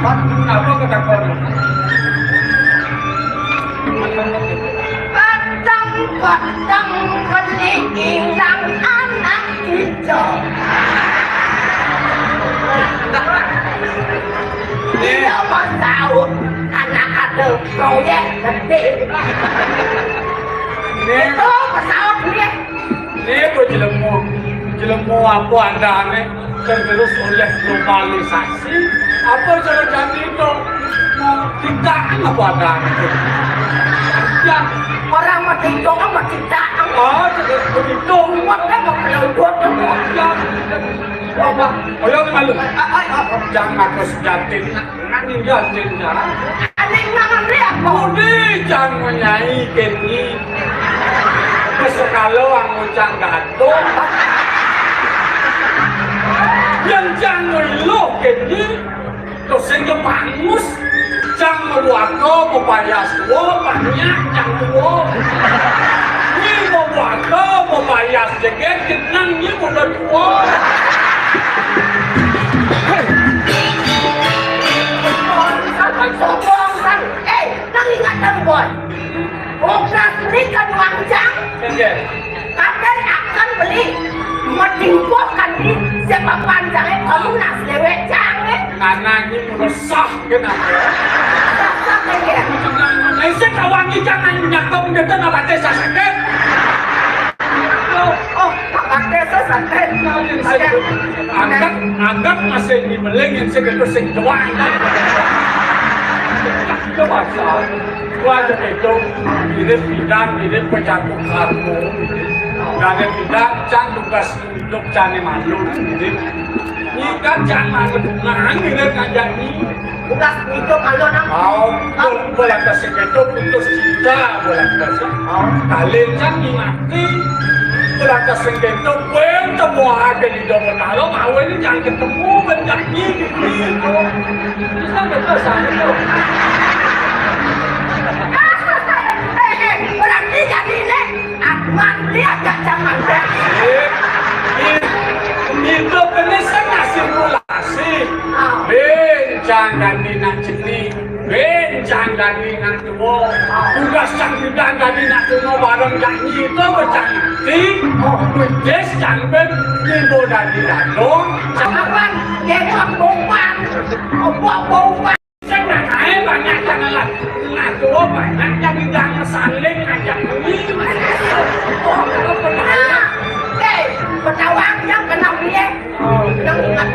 Apa ketakuan? Kadang-kadang menilang anak kita. Dia mau tahu anak ada proyek gede. Itu pesawat dia. Ini gue jelemu apa andane tergerus oleh globalisasi. Apa cara jadi itu mau tidak apa andane? Ya Orang mati dong sama kita. oh begitu. Mereka mau keludut semua. Ya apa? Oh yang malu. Jangan aku sejatin. Nanti jatinnya. Ada yang nangan dia kok. Budi jangan menyanyi kini. Kesekalo ang ucang gato. Yang jangan lo kini. Dosen kepangus. Jangan wako membayar tua banyak yang tua. Ini memwako membayar jeget kenang ni muda tua. Sombong kan? Nang ingatan boy. Bukan belikan wanjang. Kalian akan beli meningkatkan di sepak panjangnya kamu nak lewat jangan. Karena ini meresah kenapa? Rasa kayak Saya kawangi jangan nyakap kita nak baca sakit. oh Pak Desa sakit. Anggap masih di Meleng yang segitu sing doang. Coba sah, gua itu ini bidang ini pencakup karbo, dan bidang can tugas untuk cari malu. Ini kan jangan nang ini kan jadi. Bukan itu kalau nak. Boleh kasih itu putus cinta, boleh kasih. Kalian jangan mati. Boleh kasih itu pun semua ada di dalam kalau mau ini jangan ketemu menjadi gitu. Bisa betul sana tu. Berarti jadi ni Akman lihat tak zaman Itu kena sangat simulasi. Bencang dan dinak jenis, bencang dan dinak tua. Tugas canggih dan dinak tua bareng janji itu bencang nanti. Des canggih ibu dan dinak dong. Akman dia buat bomban. Buat bomban. Jangan kaya banyak janganlah. Dinak tua banyak yang jangan saling ajak ini. Petawang yang kenal dia. Yang ingat